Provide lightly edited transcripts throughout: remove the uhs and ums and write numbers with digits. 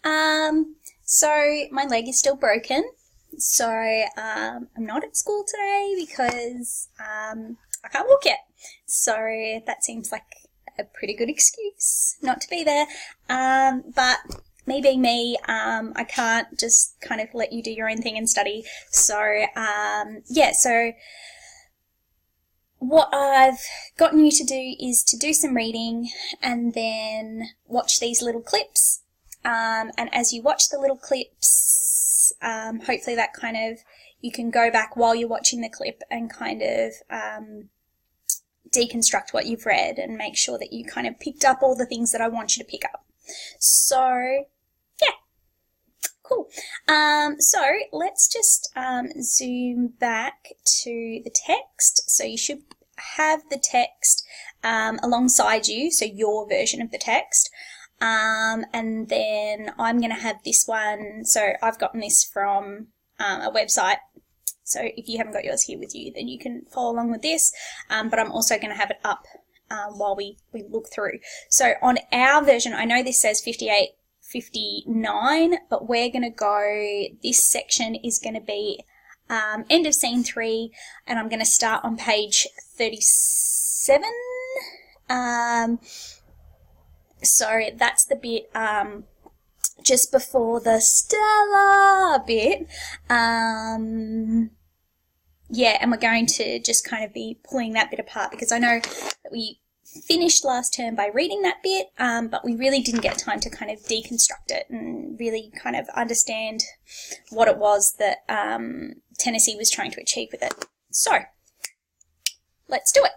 So my leg is still broken. So I'm not at school today because I can't walk yet. So that seems like a pretty good excuse not to be there. But me being me, I can't just kind of let you do your own thing and study. So yeah, so what I've gotten you to do is to do some reading and then watch these little clips. And as you watch the little clips, hopefully that kind of, you can go back while you're watching the clip and kind of deconstruct what you've read and make sure that you kind of picked up all the things that I want you to pick up. So, yeah, cool. So let's just zoom back to the text. So you should have the text alongside you, so your version of the text. And then I'm going to have this one. So I've gotten this from a website. So if you haven't got yours here with you, then you can follow along with this. But I'm also going to have it up while we look through. So on our version, I know this says 58, 59, but we're going to go, this section is going to be end of scene 3, and I'm going to start on page 37. So that's the bit just before the Stella bit. Yeah, and we're going to just kind of be pulling that bit apart because I know that we finished last term by reading that bit, but we really didn't get time to kind of deconstruct it and really kind of understand what it was that Tennessee was trying to achieve with it. So, let's do it.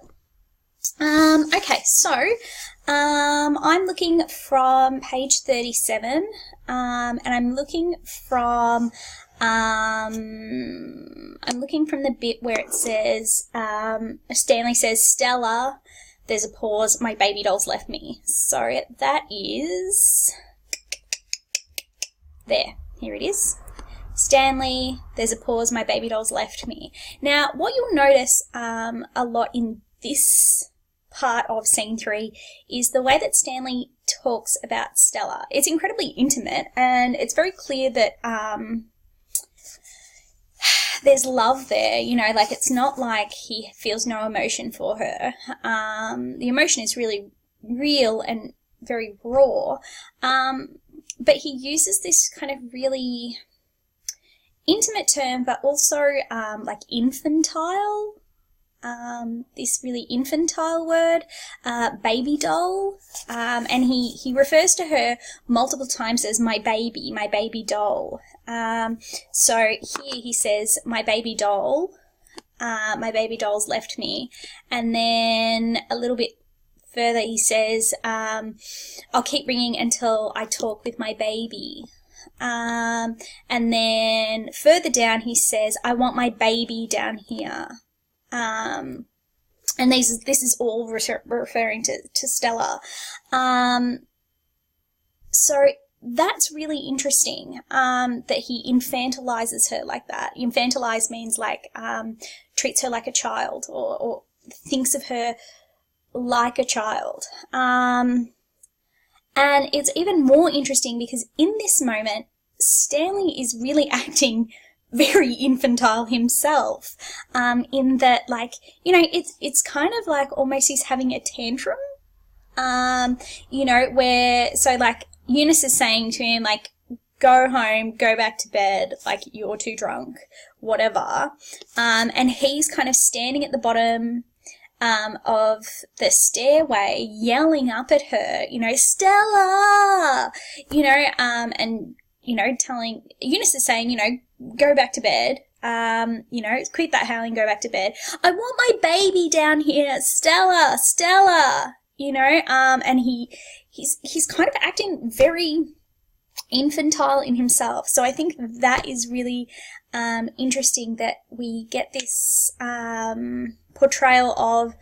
Okay, so I'm looking from page 37, and I'm looking from the bit where it says, Stanley says, Stella, there's a pause, my baby doll's left me. So that is, there, here it is. Stanley, there's a pause, my baby doll's left me. Now, what you'll notice a lot in this part of scene 3 is the way that Stanley talks about Stella. It's incredibly intimate, and it's very clear that there's love there, you know, like it's not like he feels no emotion for her. The emotion is really real and very raw, but he uses this kind of really intimate term, but also like infantile, this really infantile word, baby doll, and he refers to her multiple times as my baby doll. So here he says, my baby doll's left me, and then a little bit further he says, I'll keep ringing until I talk with my baby. And then further down he says, I want my baby down here. And this is all referring to Stella. So that's really interesting, that he infantilizes her like that. Infantilize means like, treats her like a child, or thinks of her like a child. And it's even more interesting because in this moment, Stanley is really acting very infantile himself, in that, like, you know, it's kind of like almost he's having a tantrum, you know, where, so like Eunice is saying to him, like, go home, go back to bed, like, you're too drunk, whatever, and he's kind of standing at the bottom of the stairway yelling up at her, you know, Stella, you know, and, you know, telling, Eunice is saying, you know, go back to bed, you know, quit that howling, go back to bed. I want my baby down here, Stella, you know, and he's kind of acting very infantile in himself. So I think that is really interesting that we get this portrayal of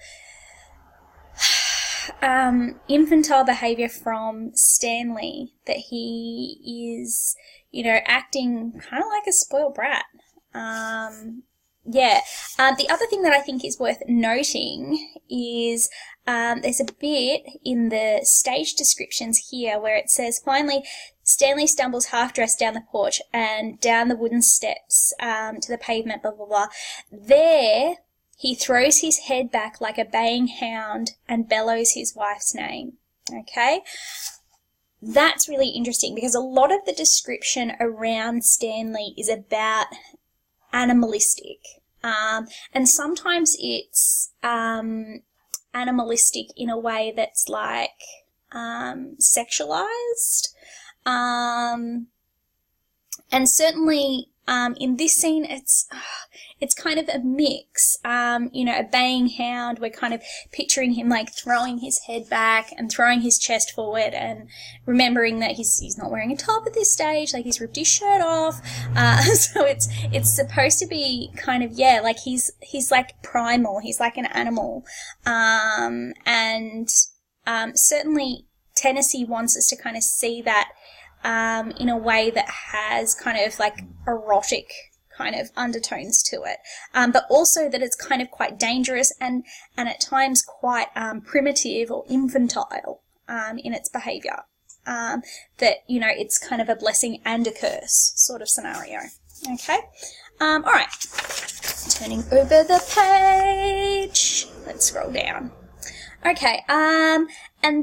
infantile behavior from Stanley, that he is, you know, acting kind of like a spoiled brat, yeah. The other thing that I think is worth noting is there's a bit in the stage descriptions here where it says, finally, Stanley stumbles half-dressed down the porch and down the wooden steps to the pavement, blah, blah, blah. There, he throws his head back like a baying hound and bellows his wife's name. Okay? That's really interesting because a lot of the description around Stanley is about animalistic. And sometimes it's animalistic in a way that's like sexualized. And certainly in this scene, it's kind of a mix. A baying hound, we're kind of picturing him like throwing his head back and throwing his chest forward and remembering that he's not wearing a top at this stage, like he's ripped his shirt off. So it's supposed to be kind of, like he's like primal, he's like an animal. And certainly Tennessee wants us to kind of see that in a way that has kind of like erotic kind of undertones to it, but also that it's kind of quite dangerous and at times quite primitive or infantile in its behaviour. That, it's kind of a blessing and a curse sort of scenario. Okay? All right. Turning over the page. Let's scroll down. Okay, and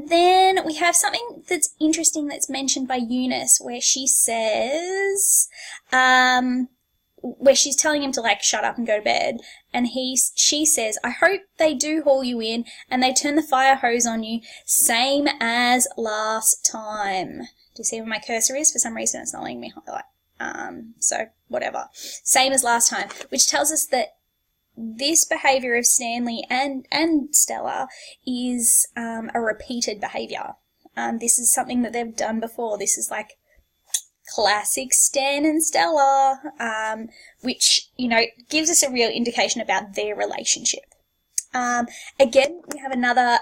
then we have something that's interesting that's mentioned by Eunice where she says, where she's telling him to like shut up and go to bed, and she says, I hope they do haul you in and they turn the fire hose on you, same as last time. Do you see where my cursor is? For some reason it's not letting me highlight. So whatever. Same as last time, which tells us that this behaviour of Stanley and Stella is a repeated behaviour. This is something that they've done before. This is like classic Stan and Stella, which, gives us a real indication about their relationship. Again, we have another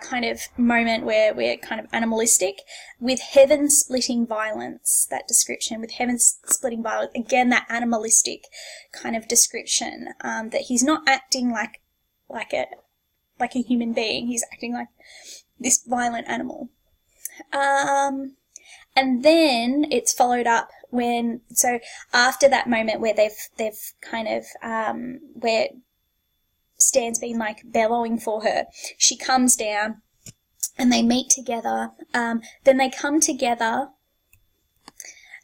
kind of moment where we're kind of animalistic with heaven-splitting violence, that description, with heaven-splitting violence. Again, that animalistic kind of description, that he's not acting like a human being. He's acting like this violent animal. And then it's followed up so after that moment where they've kind of, where Stan's been like bellowing for her, she comes down and they meet together. Then they come together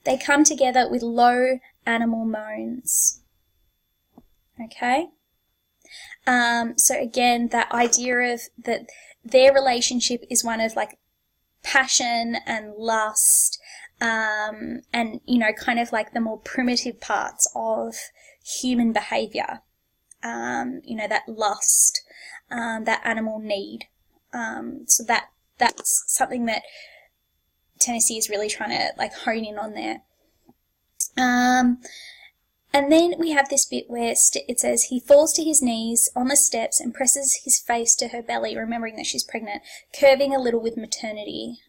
with low animal moans. Okay? So again, that idea of that their relationship is one of like passion and lust, and, kind of like the more primitive parts of human behaviour. That lust, that animal need. So that's something that Tennessee is really trying to like hone in on there. And then we have this bit where it says, he falls to his knees on the steps and presses his face to her belly, remembering that she's pregnant, curving a little with maternity.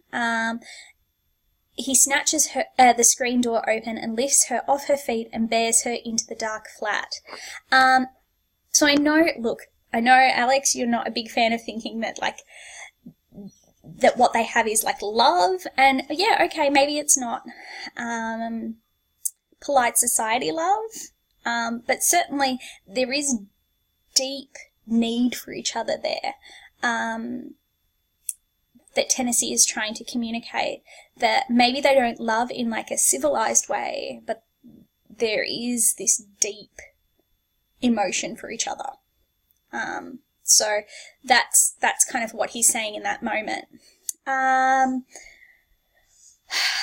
He snatches the screen door open and lifts her off her feet and bears her into the dark flat. So I know, Alex, you're not a big fan of thinking that that what they have is like love, and yeah, okay, maybe it's not polite society love, but certainly there is deep need for each other there, that Tennessee is trying to communicate, that maybe they don't love in like a civilized way, but there is this deep emotion for each other. So that's kind of what he's saying in that moment.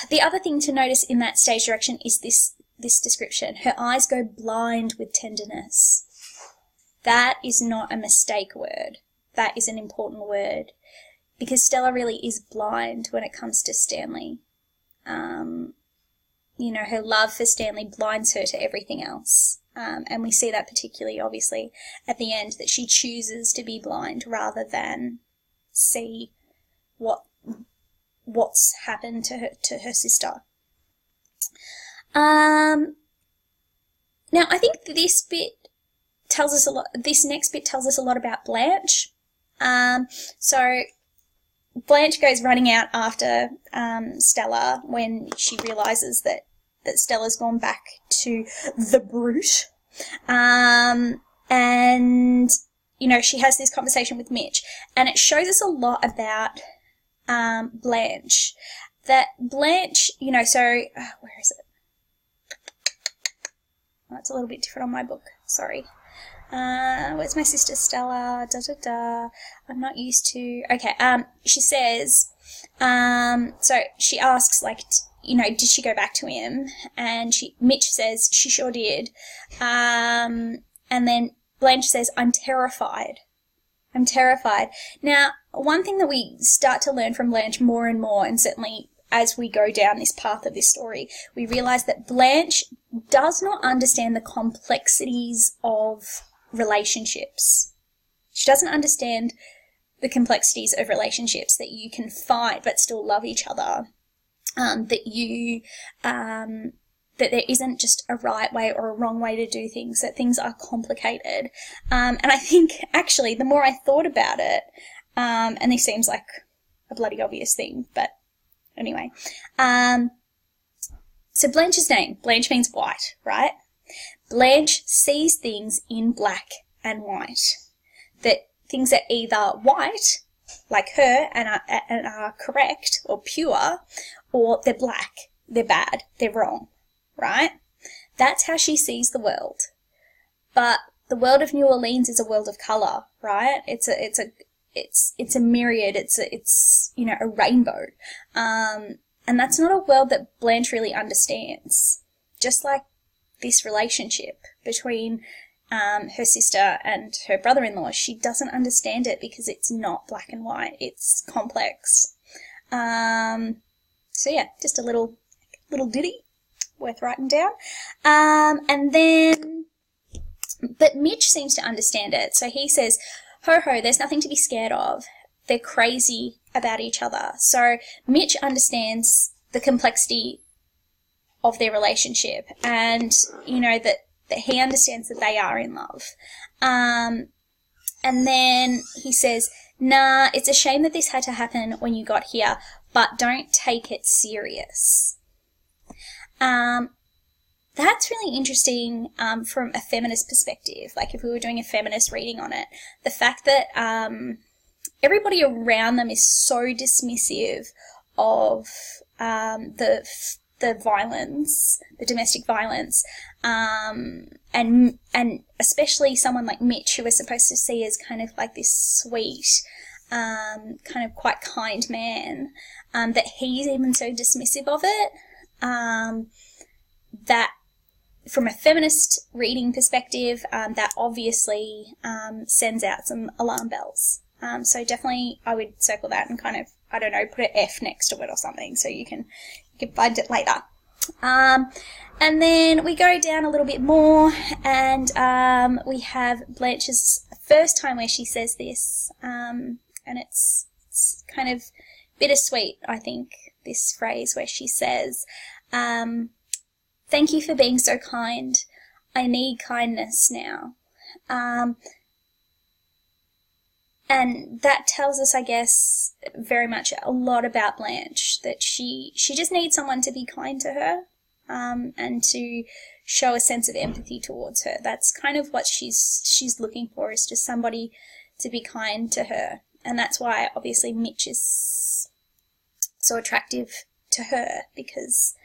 The other thing to notice in that stage direction is this description. Her eyes go blind with tenderness. That is not a mistake word. That is an important word, because Stella really is blind when it comes to Stanley. Her love for Stanley blinds her to everything else. And we see that particularly, obviously, at the end, that she chooses to be blind rather than see what's happened to her sister. Now, I think this bit tells us a lot. This next bit tells us a lot about Blanche. So Blanche goes running out after Stella when she realizes that Stella's gone back to the brute. And, you know, she has this conversation with Mitch, and it shows us a lot about Blanche. That Blanche, you know, so, where is it? Oh, it's a little bit different on my book, sorry. Where's my sister Stella? I'm not used to, okay, she says, so she asks, like, you know, did she go back to him? And Mitch says she sure did. And then Blanche says, I'm terrified. I'm terrified. Now, one thing that we start to learn from Blanche more and more, and certainly as we go down this path of this story, we realize that Blanche does not understand the complexities of relationships. She doesn't understand the complexities of relationships, that you can fight but still love each other, that there isn't just a right way or a wrong way to do things, that things are complicated. And I think, actually, the more I thought about it, and this seems like a bloody obvious thing, but anyway. So Blanche's name, Blanche means white, right? Blanche sees things in black and white. That things are either white, like her, and are correct or pure, or they're black, they're bad, they're wrong, right? That's how she sees the world. But the world of New Orleans is a world of colour, right? It's a myriad, it's you know, a rainbow. And that's not a world that Blanche really understands. Just like this relationship between her sister and her brother-in-law, she doesn't understand it because it's not black and white, it's complex. So yeah, just a little ditty worth writing down. And then, but Mitch seems to understand it. So he says, ho ho, there's nothing to be scared of. They're crazy about each other. So Mitch understands the complexity of their relationship, and, you know, that he understands that they are in love. And then he says, nah, it's a shame that this had to happen when you got here, but don't take it serious. That's really interesting from a feminist perspective. Like, if we were doing a feminist reading on it, the fact that everybody around them is so dismissive of the violence, the domestic violence, and especially someone like Mitch, who we're supposed to see as kind of like this sweet, kind of quite kind man, that he's even so dismissive of it, that from a feminist reading perspective, that obviously sends out some alarm bells. So definitely I would circle that and kind of, I don't know, put an F next to it or something so you can find it later. And then we go down a little bit more, and we have Blanche's first time where she says this, and it's kind of bittersweet, I think, this phrase where she says, thank you for being so kind. I need kindness now. And that tells us, I guess, very much a lot about Blanche, that she just needs someone to be kind to her, and to show a sense of empathy towards her. That's kind of what she's looking for, is just somebody to be kind to her. And that's why, obviously, Mitch is so attractive to her, because,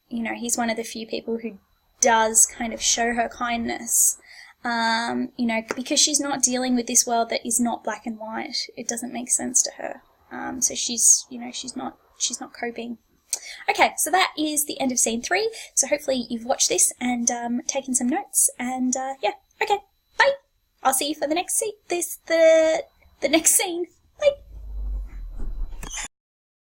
you know, he's one of the few people who does kind of show her kindness. You know, because she's not dealing with this world that is not black and white. It doesn't make sense to her. So she's, you know, she's not coping. Okay, so that is the end of scene 3. So hopefully you've watched this and taken some notes. And yeah, okay, bye. I'll see you for the next scene. The next scene.